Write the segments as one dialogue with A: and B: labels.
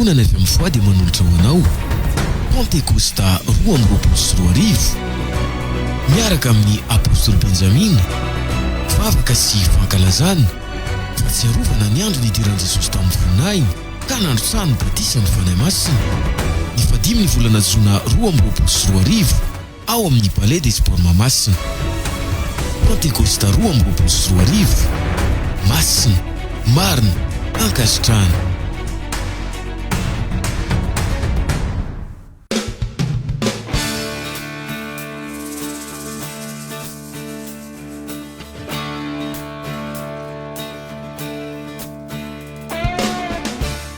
A: fiangonana avy amin'ny foi dia manolotra hoanao Pentecosta 2024 miaraka amin'ny apôstôly Benjamina vavaka sy fankalazana fahatsiarovana ny andro nidiran'i Jesosy tamin'ny voninahiny ka nandrotsahany batisa ny fanahy masina ny 15 ny volana Jona 2024 ao amin'ny Palais des Sports Mahamasina. Pentecosta 2024 masina marina ankasitrahana.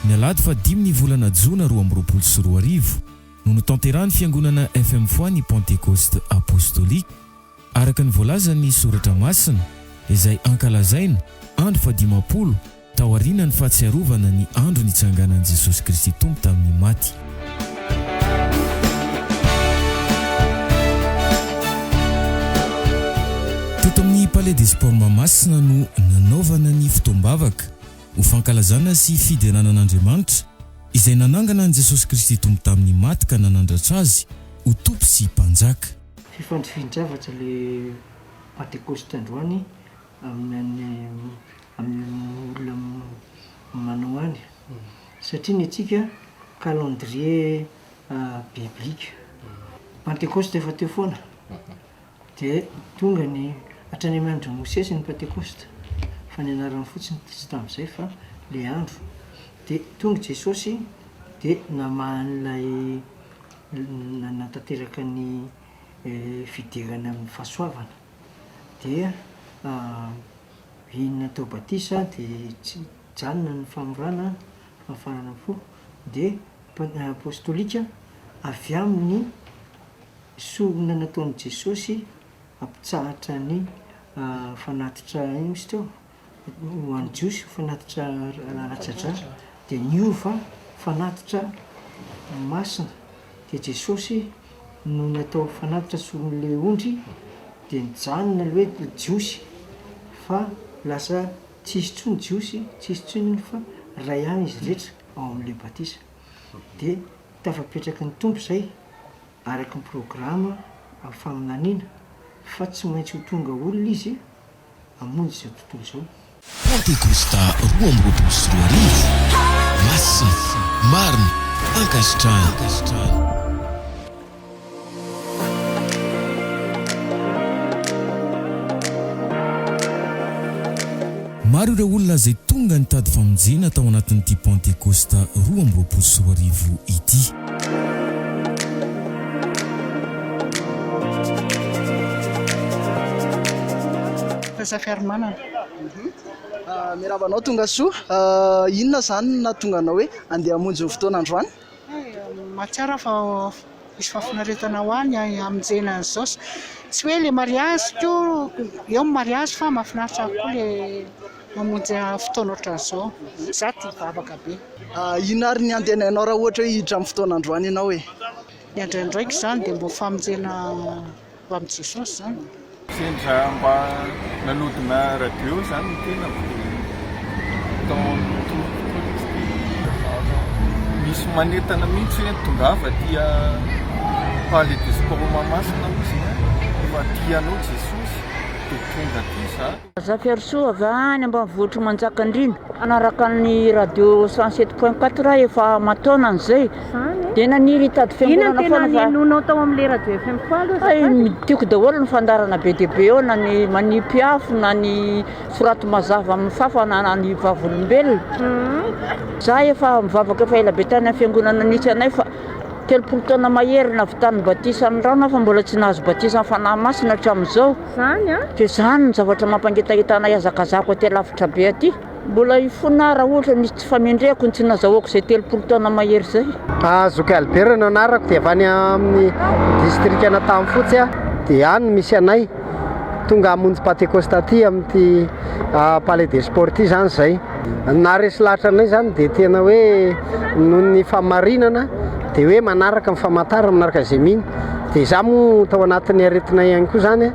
A: Nialady 15 ny volana Jona 2024 no nitanterahany fiangonana FM foi ny Pentecoste apostolique araka ny voalazan'ny soratra masina izay ankalazaina andro 50 taoriana ny fahatsiarovana ny andro nitsanganan'i Jesosy Kristy tompo tamin'ny maty. Teto amin'ny Palais des Sports Mahamasina no nanaovana ny fotoam-bavaka ho fankalazana sy fidenanan'Andriamanitra izay nanangana an Jesosy Kristy tompo tamin'ny maty ka nanandratra azy ho tompo sy mpanjaka.
B: Fifandrivin-javatra le Pentecoste androany amin'ny olona manao any satria ny antsika calendrier biblique Pentecoste efa teo foana dia tonga ny hatrany amin'ny andro Mosesy ny Pentecoste fa ny anarany fotsiny tsy tamin'izay fa le andro dia tonga Jesosy dia namahan'ilay nanatanteraka ny fidirana amin'ny fahasoavana dia inona tao batisa dia tsy janona ny famorana fahafarana fo dia apostolika avy amin'ny sorona nataon'i Jesosy ampitsahatra ny fanatitra ino izy teo ho an'ny jiosy fanatitra ratsatra dia niova fanatitra masina dia Jesosy no natao fanatitra soron'le ondry dia nijanona le hoe jiosy fa lasa tsisy tsony jiosy tsisy tsony fa ray any izy rehetra ao amin'le batisa dia tafapetraka ny tompo izay araka ny programa amin'ny faminaniana fa tsy maintsy ho tonga olona izy hamonjy izao tontolo izao.
A: Pentecosta 2024 masina marina ankasitrahana. Maro ireo olona izay tonga nitady famonjena tao anatin'ity Pentecosta 2024 ity.
C: Fiaramanana. Miravanao tonga soa. Inona zany na tonga anao hoe andeha hamonjy ny fotoana androany?
D: Matsara fa misy fafinaretana ho any hamonjena izao. Tsy hoe le mariage to eo mariage fa mahafinaritra koa le mamonjy fotoana ohatran'izao. Za tia vavaka be.
C: Inona ary ny andehananao raha ohatra hoe hiditra amin'ny fotoana androany ianao hoe?
D: Ny andraindraiky zany dia mbo famonjena ho amin'ny Jesosy zany.
E: Sendra mba nanodina radio zany ny tena misy manentana mihitsy hoe tongava dia Palais des Sports Mahamasina misy fa tianao Jesosy dia tonga ty za.
F: Za Fiarisoa avy any ambanivohitra Manjakandriana anaraka ny radio 107.4 efa mataona an'izay dia naniry hitady fiangonana foana fa
G: nonao tao amin'le radio FM foi aloha
F: tiako daholo ny fandarana be dia be eo na ny manipy-afo na ny sorato mazava amin'ny fafa na ny vavolombelona. Za efa mivavaka efa ela be tany amin'ny fiangonana nitsy anay fa 30 taona mahery navitan'ny batisa ny rano fa mbola tsy nahazo batisa ny fanahy masina hatramin'izao.
G: Zany
F: dia zany ny zavatra mampangetaheta iazakazako aty lavitra be aty. Mbola ifona raha ohatra nisy tsy famendreko ny tsy nazahoako izay 30 taona mahery izay.
H: Zoky Albert no anarako dia avy any amin'ny district Anatamfotsy dia any misy anay tonga hamonjy Pentecoste aty amin'ity Palais des Sports ity zany izay. Naresy lahatra anay zany dia tena hoe noho ny famarinana dia hoe manaraka ny famantarana manaraka izay miny dia za moa tao anatin'ny aretinay ihany koa zany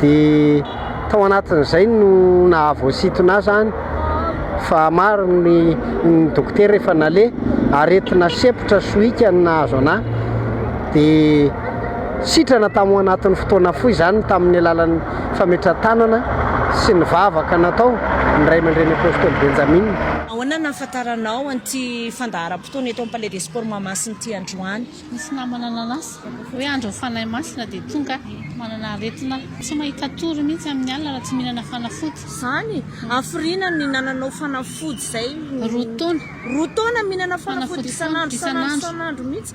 H: dia tao anatin'izay no nahavoasitona zany fa maro ny dokotera efa nale aretina sepotra sohika ny nahazo anahy dia sitrana tamin'ny anatin'ny fotoana fohy izany tamin'ny alalan'ny fametra-tanana sy ny vavaka natao ny ray aman-dreny apôstôly Benjamin.
G: Ahoana nahafantaranao an'ity fandaharam-potoana eto amin'ny Palais des Sports Mahamasina ity androany?
I: Nisy namana ananasy hoe andro fanahy masina dia tonga manana aretina tsy mahita tory mihitsy amin'ny alina raha tsy mihinana fanafody.
G: Izany hafirina ny nananao fanafody izay roa taona mihinana fanafody isanandro mihitsy.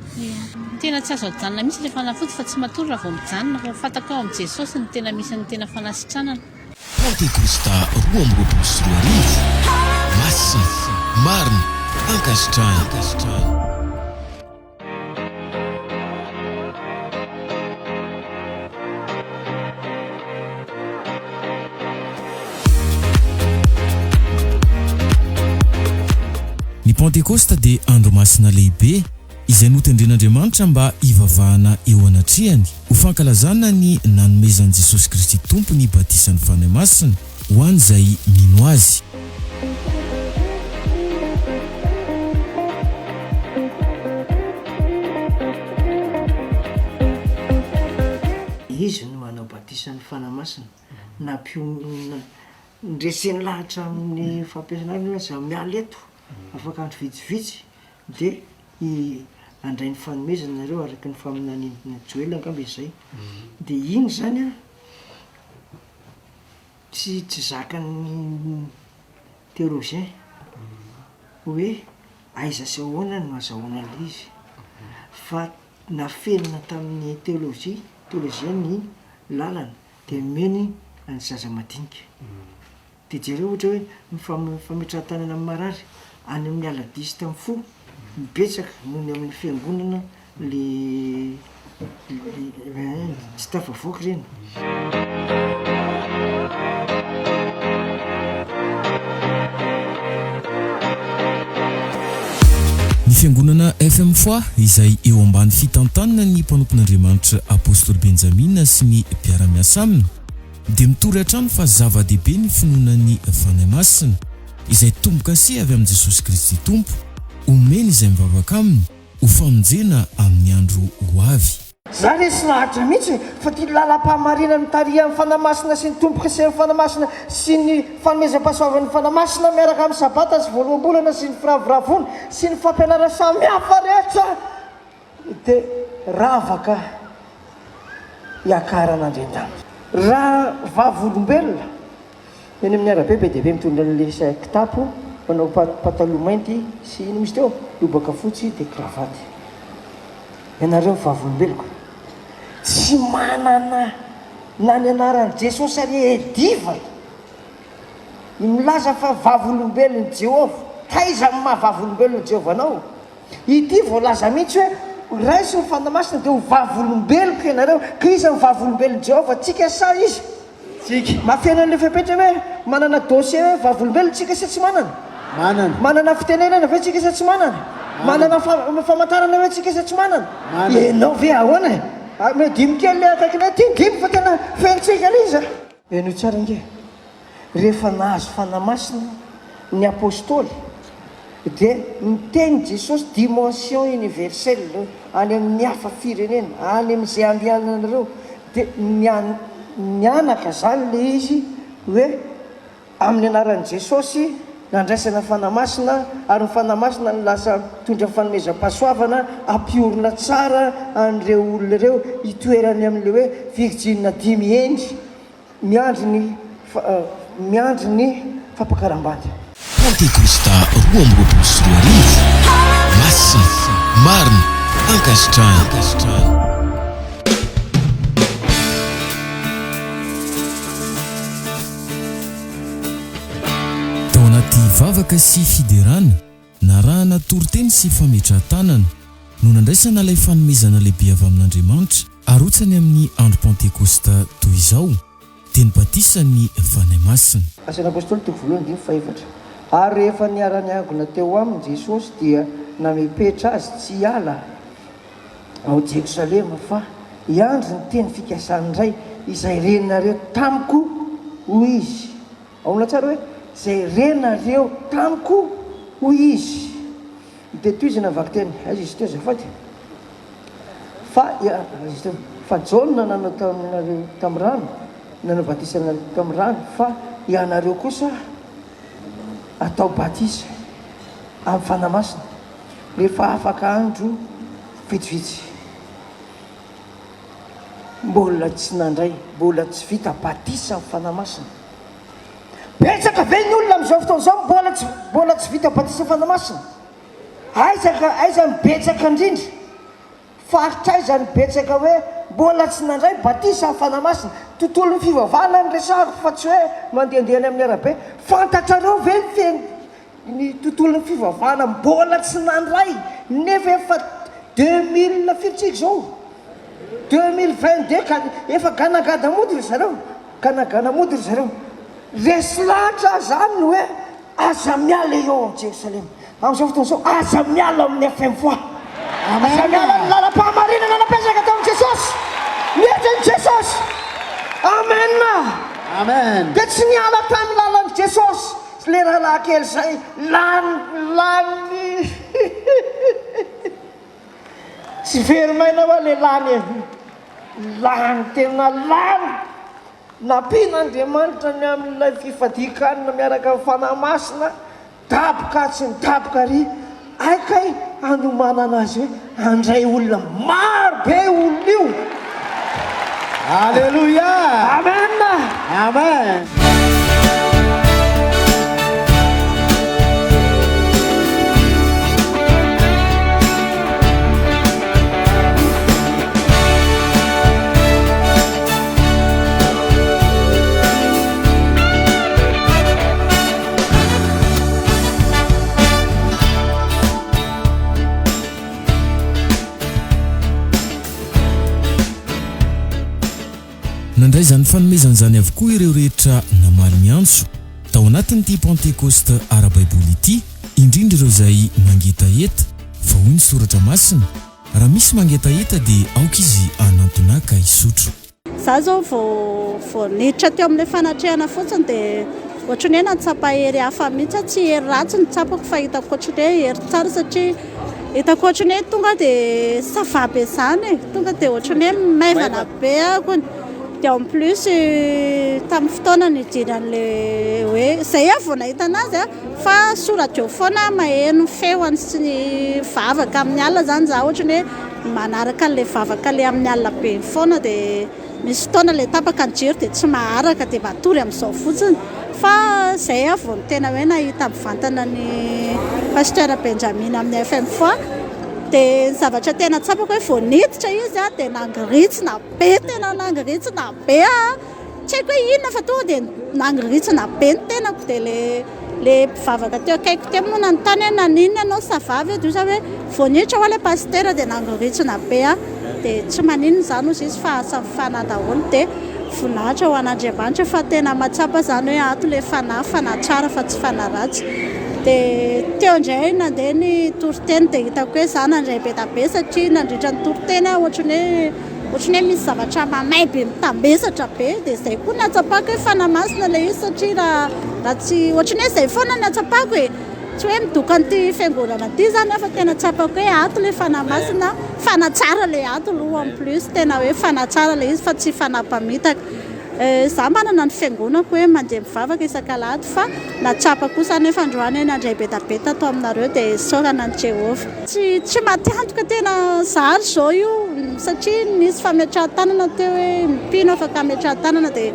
I: Tena tsy azo ajanona mihitsy ilay fanafody fa tsy matory raha vao mijanona fa fatako ao amin'ny Jesosy ny tena misy ny tena fanasitranana.
A: Pentecosta 2024 Masina marina ankasitrahana. Ny Pentecosta dia andro masina lehibe izay notendren'Andriamanitra mba hivavahana eo anatrehany ho fankalazana ny nanomezan'i Jesosy Kristy tompo ny batisan'ny fanahy masina ho an'izay mino azy.
B: Izy no manao batisan'ny fanahy masina ndreseny lahatra amin'ny fampiasana azy za miala eto afaka andro vitsivitsy dia andray ny fanomezana nareo araky ny faminanina Joel angamba izay dia iny zany a tsy zakany théologien hoe aiza sy ahoana no azahoana ilay izy fa nafenina tamin'ny théologien ny lalana dia meny any zaza madinika dia jereo ohatra hoe fametrahan-tanana amin'ny marary any amin'ny aladisy tamin'ny fo mibetsaka noho ny amin'ny fiangonana le tsy tafavoaka ireny. Ny fiangonana FM Foi izay eo ambany fitantanana ny mpanompon'Andriamanitra apôstôly Benjamin sy ny mpiara-miasa aminy dia mitory hatrany fa zava-dehibe ny finoana ny fanahy masina izay tombo-kase avy amin'i Jesosy Kristy tompo omeny izay mivavaka aminy ho famonjena amin'ny andro ho avy.
J: Za re sy nahatra mihitsy fa ty lalam-pahamarina mitaria amin'ny fanahy masina sy ny tombo-kase amin'ny fanahy masina sy ny fanomezam-pahasoavan'ny fanahy masina miaraka amin'ny sabata sy voalohambolana sy ny firavoravoana sy ny fampianarana samihafa rehetra dia ravaka hiakaran'Andriamanitra. Raha vavolombelona eny amin'ny arabe be dia be mitondra n'ilay kitapo manao pataloha mainty sy ino misy teo lobaka fotsy dia kravaty. Ianareo vavolombeloko tsy manana na ny anaran'i Jesosy ary ediva milaza fa vavolombelon'i Jehovah. Taiza amin'ny maha vavolombelon'i Jehovah anao? Ity voalaza mihitsy hoe raisy ny fanahy masina dia ho vavolombeloko ianareo ka izy ny vavolombelon'i Jehovah. Tsika sa izy? Tsika. Mafena an'ilay fepetra hoe manana dossier hoe vavolombelona tsika sa tsy manana? Manana fitenenana ve tsika sa tsy manana? Manana famantarana hoe tsika sa tsy manana? Ianao ve ahoana? Dimy kely le akaikina ty dimy fa tena fentsika le izy. Ianao tsara nge rehefa nahazo fanahy masina ny apôstôly dia miteny Jesosy dimension universelle any amin'ny hafa firenena any amin'izay andehananareo dia mianaka zany le izy hoe amin'ny anaran'i Jesosy nandraisana fanahy masina ary ny fanahy masina ny lasa tondra fanomezam-pahasoavana ampiorina tsara an'ireo olona ireo hitoerany amin'le hoe virgine dimy endry miandry ny fampakaram-bady.
A: Pentecosta 2024 Masina marina ankasitrahana. Tao anaty vavaka sy fiderana narahana toriteny sy fametrahan-tanana no nandraisana ilay fanomezana lehibe avy amin'Andriamanitra arotsany amin'ny andro Pentecosta toy izao teny batisan'ny fanahy masina.
J: Asan'ny apôstôly toko voalohany dimy faefatra. Ary rehefa niara-niangona teo aminy Jesosy dia namepetra azy tsy hiala ao Jerosalema fa hiandry ny teny fikasany indray izay renareo tamiko hoy izy. Aona tsara hoe izay renareo tamiko hoy izy. dia toizana vaky teny aiza izy teo zafady fa izy teo fa jaona nanao taminareo tamin'ny rano nanao batisanareo tamin'ny rano fa ianareo kosa atao batisa amin'ny fanamasina rehefa afaka andro vitsivitsy mbola tsy nandray mbola tsy vita batisa amin'ny fanamasina betsaka ve ny olona amin'izao fotoan'izao mbola tsy vita batisa fanamasina aiza mibetsaka indrindra faritra aiza ny betsaka hoe mbola tsy nandray batisa amin'ny fanamasina tontolo ny fivavahana ny resahako fa tsy hoe mandehandeha amin'ny arabe fantatrareo ve ny tontolo ny fivavahana mbola tsy nandray nefa efa 2000 firitsika zao 2022 ka efa ganagada mody ry zareo ganagana mody ry zareo resy lahatra zany no hoe aza miala eo amin'ny jerosalema amin'izao fotoan'izao aza miala amin'ny fm fois aza miala amin'ny lalam-pahamarinana napetraka tao amin'i jesosy mihatra ny jesosy amen
H: amen
J: dia tsy niala tamin'ny lalan'i jesosy sy le rahalahy kely zay lany tsy verymaina hoa le lany tena lany nampian'andriamanitra ny amin'ilay fifadikanina miaraka amin'ny fanamasina daboka tsy midaboka ry aikay anomana anazy hoe andray olona maro be olona io
H: alleluia
J: amen
H: amen
A: nandray zany fanomezana zany avokoa ireo rehetra namaly miantso tao anatin'ity pentecoste ara-baiboly ity indrindra ireo izay mangetaeta fa hoy ny soratra masina raha misy mangetaeta dia aoka izy anantonaka isotro
K: za zao vao niditra teo amin'ilay fanatrehana fotsiny dia ohatrany hoe natsapa hery hafa mihitsy tsy hery ratsy nitsapako fa hitako ohatrany hoe hery tsara satria hitako ohatrany hoe tonga dia savabe zany tonga dia ohatrany hoe maivana be ako dia en plus tamin'ny fotoana nidiran'le hoe zay vao nahita anazy fa soratra eo foana maheno feoany sy ny vavaka amin'ny alina zany za ohatrany hoe manaraka an'ilay vavaka le amin'ny alina be foana dia misy fotoana le tapaka ny jiro dia tsy maharaka dia matory amin'izao fotsiny fa zay vao ny tena hoe nahita mivantana ny pasteur Benjamin amin'ny FM fois dia ny zavatra tena tsapako hoe vao niditra izy dia nangiritsina be tena nangiritsina be tsy haiko hoe inona fa tonga dia nangiritsina be ny tenako dia le mpivavaka teo akaiko teo moa nanontany hoe nanina ianao savavy edy hoe vao niditra ho le pasteur dia nangiritsina be dia tsy maninona zany ozy izy fa asa mifana daholo dia voninahitra ho an'Andriamanitra fa tena matsapa zany hoe ato le fanahy tsara fa tsy fanaratsy dia teo indray nandeha ny toriteny dia hitako hoe za nandray be tabe satria nandritra ny toriteny ohatrany hoe misy zavatra mamay be mitambesatra be dia izay koa natsapako hoe fanamasina le izy satria raha tsy ohatrany hoe izay foana natsapako e tsy hoe midoka an'ity fiangonana ity zany fa tena tsapako hoe ato le fanamasina fanatsara le ato aloha en plus tena hoe fanatsara le izy fa tsy fanampamitaka za manana ny fiangonako hoe mandeha mivavaka isan-kalahady fa natsapa kosa ny fandroany hoe nandray betabeta atao aminareo dia saorana ny Jehova tsy matiantoka tena zary zao io satria nisy fametrahan-tanana teo hoe mipino afaka ametrahan-tanana dia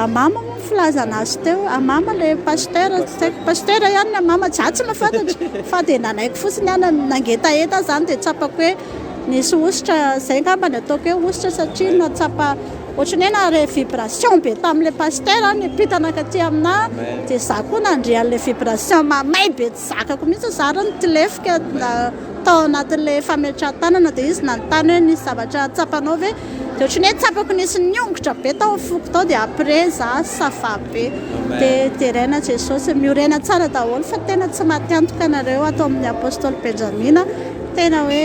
K: amama moa filaza anazy teo amama le pasteur ihany ny amama tsy mahafantatra fa dia nanaiko fotsiny ihany nangetaeta zany dia tsapako hoe nisy ositra zay ngambany ataoko hoe ositra satria natsapa ohatrany hoe nare vibration be tamin'le pasteur nipitana katy amina dia za koa nandrean'le vibration mamay be tsy zakako mihitsy zara ny tilefika tao anatin'le fametrahan-tanana dia izy nanontany hoe nisy zavatra tsapanao ve dia ohatrany hoe tsapako nisy niongotra be tao foko tao dia après za safa be dia terena Jesosy miorena tsara daholo fa tena tsy matiantoka nareo atao amin'ny apôstôly Benjamin tena hoe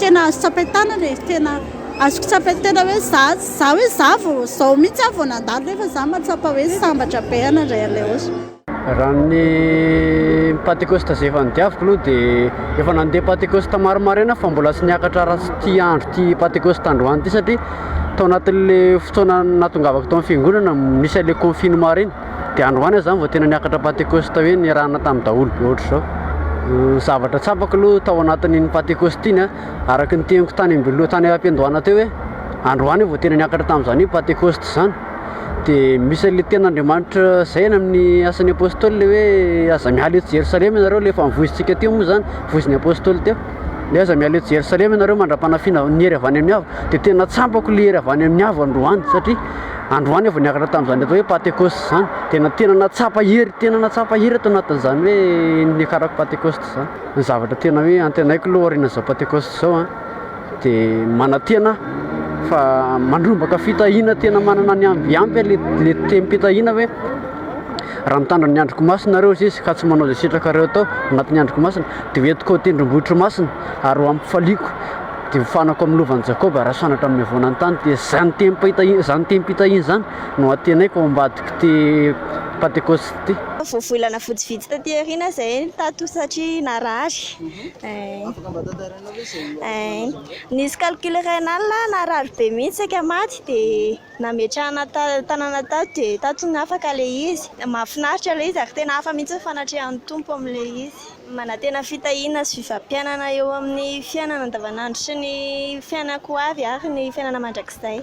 K: tena azo tsapain-tanana tena azoko tsapay tena hoe za hoe za vao zao mihitsy vao nandalo rehefa za matsapa hoe sambatra be anandray an'ilay ozy
H: raha ny Pentecoste zay efa nidiaviko aloha dia efa nandeha Pentecoste maromaro fa mbola tsy niakatra raha sy tia andro tia Pentecoste androany ity satria tao anatin'le fotoana natongavako tao amin'ny fiangonana misy an'le confinement reny dia androany zany vao tena niakatra Pentecoste hoe niarahana tamin'ny daholo ohatra zao zavatra tsapako aloha tao anatin'iny Pentecoste iny araka ny teniko tany am-piandohana teo hoe androany vao tena niakatra tamin'izany Pentecoste zany dia misy le ten'Andriamanitra zay amin'ny asan'ny apôstôly le hoe aza miala eto Jerosalema ianareo le efa mivoizitsika teo moa zany voizin'ny apôstôly teo le aza miala eto Jerosalema ianareo mandra-panafiana ny hery avy any amin'ny avo dia tena tsapako le hery avy any amin'ny avo androany satria androany vao niakatra tamin'izany atao hoe Pentecoste zany tena natsapa hery tao anatin'izany hoe niakarako Pentecoste zany ny zavatra tena hoe antenaiko aloha aorian'izao Pentecoste zao dia manatena fa mandrombaka fitahina tena manana ny ambiampy le tempitahina hoe raha mitandra ny androko masina reo izy ka tsy manao zay sitrakareo tao anatin'ny androko masina dia hoentiko ho tendrombohitra masina ary ho ampifaliako dia hofanako amin'ny lovan'i Jakoba raha sanatra amin'ny avonany tany dia zany tempitahina zany no atenaiko ao ambadiko ty Pentecoste ty
L: voavolana fotsivitsy taty aoriana zay tato satria narary nisy calcul rénal narary be mihitsy saika maty dia nametrahana tanàna tato dia tato ny afaka le izy mahafinaritra le izy ary tena hafa mihitsy fanatrehan'ny tompo amin'le izy manatena fitahiana sy fivampianana eo amin'ny fiainana andavanandro sy ny fiainako avy ary ny fiainana mandrakizay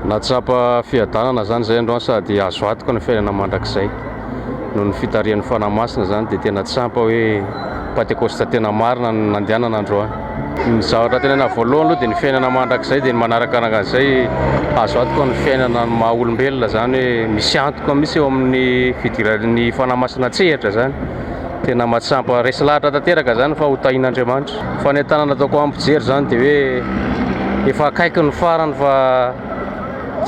M: natsapa fiadanana zany zay androany sady azo atoko ny fiainana mandrakizay noho ny fitarian'ny fanahy masina zany dia tena tsapa hoe Pentecoste tena marina ny nandehanana androany ny zavatra tena voalohany aloha dia ny fiainana mandrakizay dia ny manarakan'izay azo atoko ny fiainana ny maha olombelona zany hoe misy antoka misy eo amin'ny fidiran'ny fanahy masina tsehatra zany tena mahatsapa resy lahatra tanteraka zany fa ho tahin'Andriamanitra fa ny tanàna ataoko ampijery zany dia hoe efa akaiky ny farany fa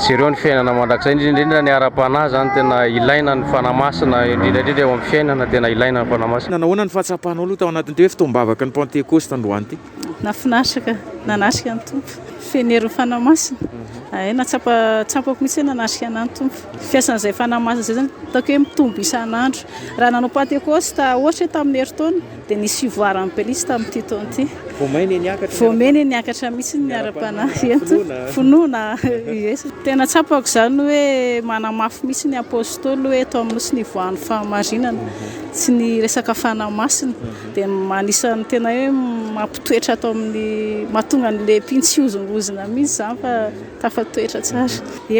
M: jereo ny fiainana mandrakizay indrindra ny ara-panahy zany tena ilaina ny fanahy masina indrindraindrindra eo amin'ny fiainana tena ilaina ny fanahy masina.
N: Nahoana ny fahatsapanao aloha tao anatin'ity hoe fitoam-bavaka ny Pentecoste androany ity?
K: Nafinaritra nanasika ny tompo fenerin'ny fanahy masina natsapako mihitsy nanasika anany tompo fiasan'izay fanahy masina zay zany taoko hoe mitombo isan'andro raha nanao Pentecoste ohatra tamin'ny herintaona dia nisy fivoaran'ny Belisy tamin'ity taona ity voameny niakatra mihitsy ny ara-panahy finoana tena tsapako zany hoe manamafy mihitsy ny apôstôly hoe tao amin'ny sy nivoahan'ny fahamarinana sy ny resaka fanahy masina dia manisan'ny tena hoe mampitoetra atao amin'ny mahatonga n'le mpintsiozongozina mihitsy zany fa tafatoetra tsara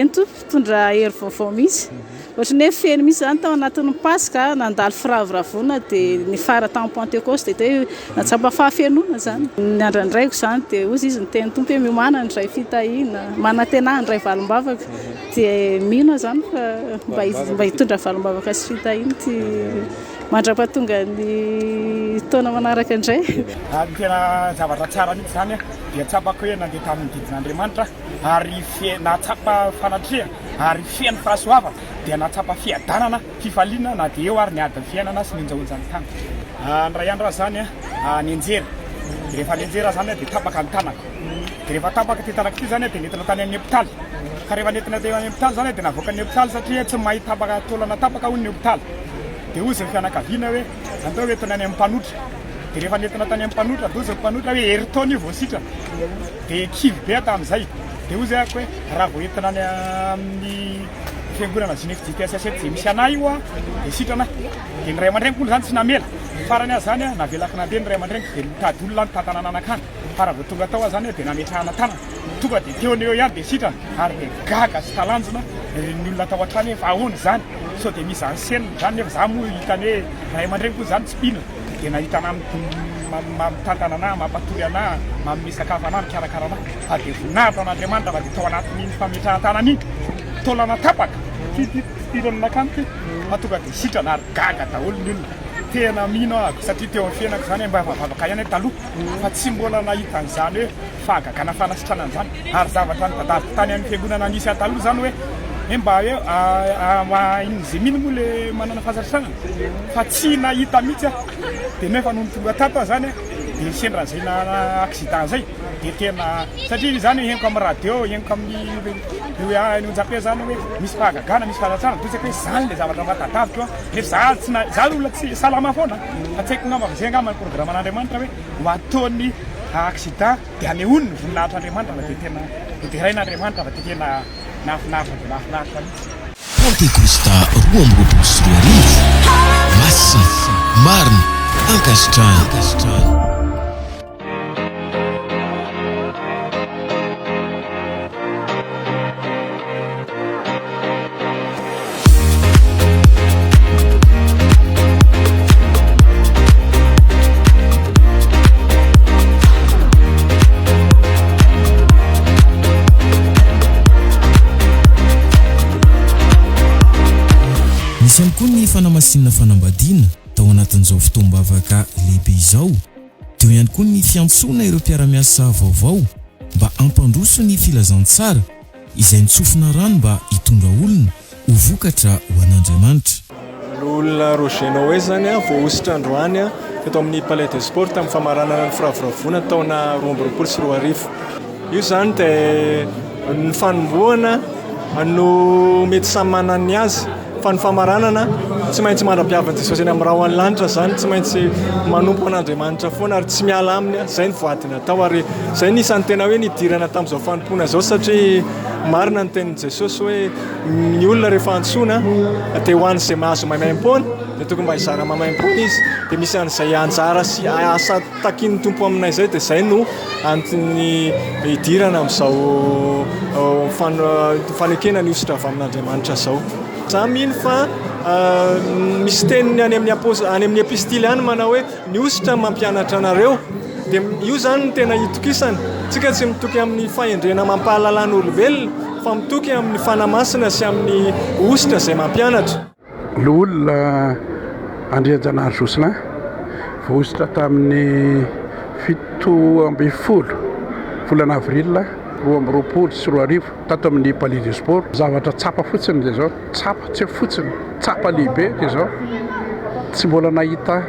K: ento fitondra hery vaovao mihitsy ohatra ny hoe feno mihitsy zany tao anatin'ny Pasika nandalo firavoravoana dia ny fara tamin'ny Pentecoste dia hoe natsapa fahafenoana zany ny andrandraiko zany dia ozy izy ny teny tompo hoe miomana ny ray fitahiana manantena ny ray valim-bavaka dia mino zany fa mba hitondra valim-bavaka sy fitahiana ty mandra-pahatonga ny taona manaraka indray
O: tena zavatra tsara mihitsy zany dia tsapako hoe nandeha tamin'ny didin'Andriamanitra ary natsapa fanatreha ary fiain'ny fahasoavana dia natsapa fiadanana fifaliana na dia eo ary niadiny fiainana sy ninjaonjany tany ny ray andro zany nianjera dia rehefa nianjera zany dia tapaka ny tanako dia rehefa tapaka ty tanako ty zany dia nentina tany amin'ny hôpitaly ka rehefa nentina tany amin'ny hôpitaly zany dia navoaka ny hôpitaly satria tsy mahitapaka tolana tapaka hoy ny hôpitaly dia ozy ny fianakaviana hoe antao hoe tony any amin'ny mpanotra dia rehefa nentina tany amin'ny mpanotra dia ozy ny mpanotra hoe herintaona io vao sitrana dia kivy be tamin'izay dia ozy ako hoe raha vao entina any amin'ny fiangonana GNFJTSS dia misy anahy io dia sitrana dia ny ray aman-dreny koa zany tsy namela farany azy zany navelako nandeha ny ray aman-dreny dia mitady olona ny tantanana anakany fa raha vao tonga tao zany dia nametrahana tanana tonga dia teo ny eo ihany dia sitrana ary dia gaga sy talanjona ny olona tao an-trany hoe fa ahoana zany so dia misy zany sena zany nefa za moa hitany hoe ray aman-dreny koa zany tsy pina dia nahitana mitantana anahy mampatory anahy mampome sakafo anahy mikarakara anahy fa dia voninahitra an'Andriamanitra fa dia tao anatin'iny fametrahan-tanana iny taolana tapaka tirana nakany ty mahatonga dia sitrana ary gaga daholo ny olona tena mino ako satria teo amin'ny fiainako zany mba vavaka ihany taloha fa tsy mbola nahita an'izany hoe fahagagana fanasitranana zany ary zavatra ny tadaviko tany amin'ny fiangonana nisy ataloha zany hoe mba hoe in'izay mino moa le manana fahasatranana fa tsy nahita mihitsy dia nefa noho ny tonga tato zany dia sendran'izay na accident zay dia tena satria zany henoko amin'ny radio henoko amin'ny onjapea zany hoe misy fahagagana misy fahasatsana totsaka hoe zany le zavatra mahatadavitra nefa za olona tsy salama foana fa tsy haiko ngamba zay ngamba ny programan'Andriamanitra hoe ho ataony accident dia anehoany voninahitran'Andriamanitra dia tena hoterain'Andriamanitra fa dia tena nafinaritra mihitsy.
A: Pentekosta 2024 Masina marina ankasitrahana. Misy ihany koa ny fanamasinana fanambadiana tao anatin'izao fotoam-bavaka lehibe izao. Teo ihany koa ny fiantsoana ireo mpiara-miasa vaovao mba hampandroso ny filazantsara izay nitsofina rano mba hitondra olona ho vokatra ho an'Andriamanitra.
P: Olona Rogenao hoe zany voahositra androany teto amin'ny Palais des Sports amin'ny famaranana ny firavoravoana taona 2024. Io zany dia ny fanombohana no mety samy manana ny azy. Fa ny famaranana tsy maintsy mandra-piavan'i Jesosy eny amin'ny raha ho any lanitra zany tsy maintsy manompo an'Andriamanitra foana ary tsy miala aminy zay ny voadina tao ary zay nisany tena hoe nidirana tamin'izao fanompoana zao satria marina ny tenin'i Jesosy hoe ny olona rehefa antsoina dia ho an'izay mahazo maimaim-poana dia tokony mba hizara maimaim-poana izy dia misy an'izay anjara sy asa takin'ny tompo aminay zay dia zay no antony hidirana amin'izao fanekena ny ositra avy amin'Andriamanitra zao. Za mino fa misy teniny any amin'ny epistily any manao hoe ny ositra mampianatra anareo dia io zany no tena hitokisana. Tsika tsy mitoky amin'ny fahendrena mampahalalana olombelona fa mitoky amin'ny fanamasina sy amin'ny ositra izay mampianatra.
Q: Ny olona Andriajanahary Joselin voahositra tamin'ny 17 volana avril 2024 tato amin'ny Palais des Sports. Zavatra tsapa fotsiny dia zao, tsapa tsy fotsiny, tsapa lehibe dia zao tsy mbola nahita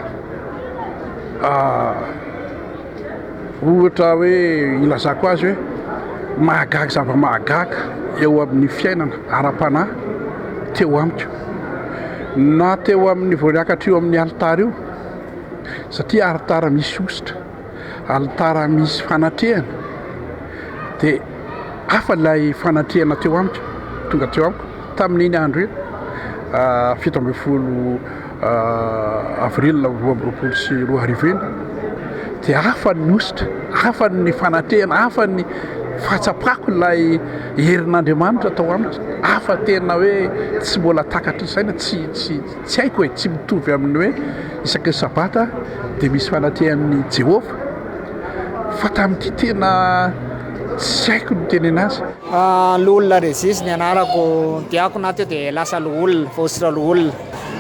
Q: ohatra hoe ilazako azy hoe mahagaga zava-mahagaga eo amin'ny fiainana ara-panahy teo amiko na teo amin'ny voariakatra io amin'ny alitara io satria alitara misy ositra, alitara misy fanatrehana dia hafa ilay fanatrehana teo amiko tonga teo amiko tamin'iny andro io 17 avril 2024 dia hafa ny ositra, hafa ny fanatrehana, hafa ny fahatsapako ilay herin'Andriamanitra tao amiko, hafa tena hoe tsy mbola takatra isaina, tsy haiko hoe tsy mitovy amin'ny hoe isaky ny sabata dia misy fanatehan'ny Jehovah fa tamin'ity tena tsy haiko ny teny anazy.
R: Loholona Rezis ny anarako diako na teo dia lasa loholona, voasitra loholona.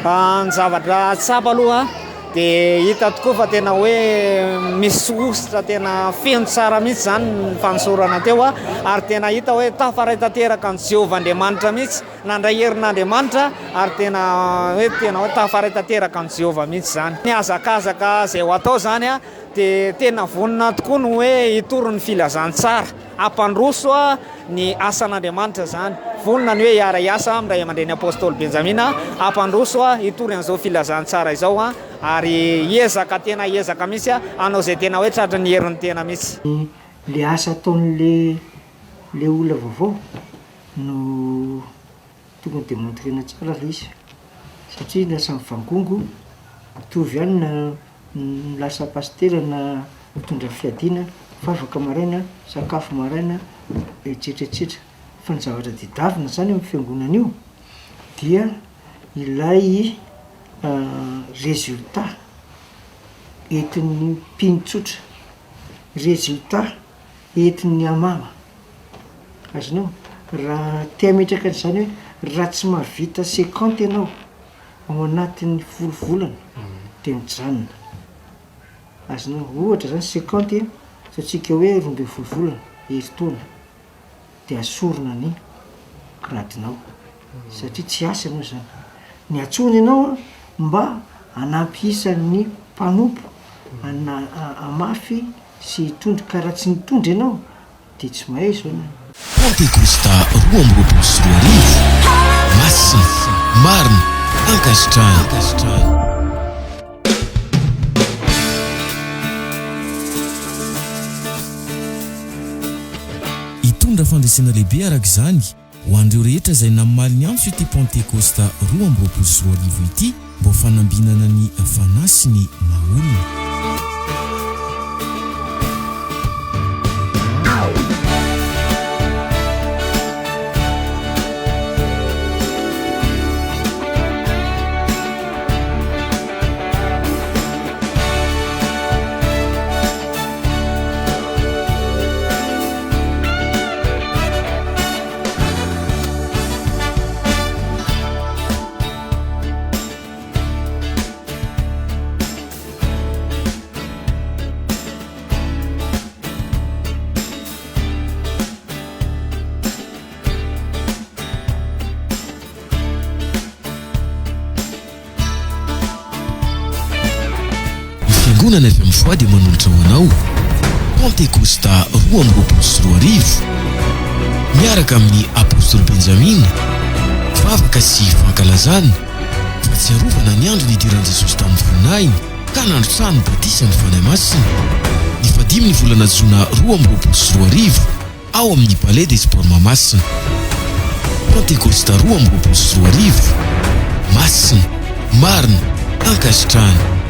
R: Ny zavatra tsapa aloha dia hita tokoa fa tena hoe misy ositra tena feno tsara mihitsy zany ny fanosorana teo ary tena hita hoe tafaray tanteraka ny Jehovah Andriamanitra mihitsy nandray herin'Andriamanitra ary tena hoe tafaray tanteraka ny Jehovah mihitsy zany. Ny azakazaka izay ho atao zany dia tena vonina tokoa no hoe hitoro ny filazantsara, hampandroso ny asan'Andriamanitra zany. Vonina ny hoe hiara hiasa amin'ny ray aman-dreny apôstôly Benjamina hampandroso hitory an'izao filazantsara izao ary hiezaka tena hiezaka mihitsy hanao izay tena hoe tratra ny herin'ny tena mihitsy.
B: Le asa ataon'le olona vaovao no tokony demontrena tsara le izy satria lasa mivangongo mitovy ihany na lasa pastera na mitondra fiadiana, fafaka maraina, sakafo maraina, etsetretsetra. Fa ny zavatra didavina zany amin'ny fiangonana io dia ilay résultat entin'ny mpinotsotra, résultat entin'ny amama. Azonao raha tia metraka zany hoe raha tsy mahavita 50 ianao ao anatin'ny 10 volana dia mijanona. Azonao ohatra zany 50 satsika hoe 12 volana herintaona dia asorona ny gradinao satria tsy asa ianao zany. Ny atsony ianao mba hanampisa ny mpanompo amafy sy tondro karaha tsy nitondry ianao dia tsy mahay zao na
A: Pentecosta 2024 masina marina ankasitrahana hitondra fandresena lehibe araka izany ho andreo rehetra izay namimaly ny antso ity Pentecosta 2024 ity mba ho fanambinana ny fanahy sy ny maolona. Fiangonana avy amin'ny foi dia manolotra ho anao Pentecosta 2024 miaraka amin'ny apôstôly Benjamina vavaka sy fankalazana fahatsiarovana ny andro nidiran'i Jesosy tamin'ny voninahiny ka nandrotsahany batisa ny fanahy masina ny 15 volana Jona 2024 ao amin'ny Palais des Sports Mahamasina. Pentecosta 2024 masina marina ankasitrahana.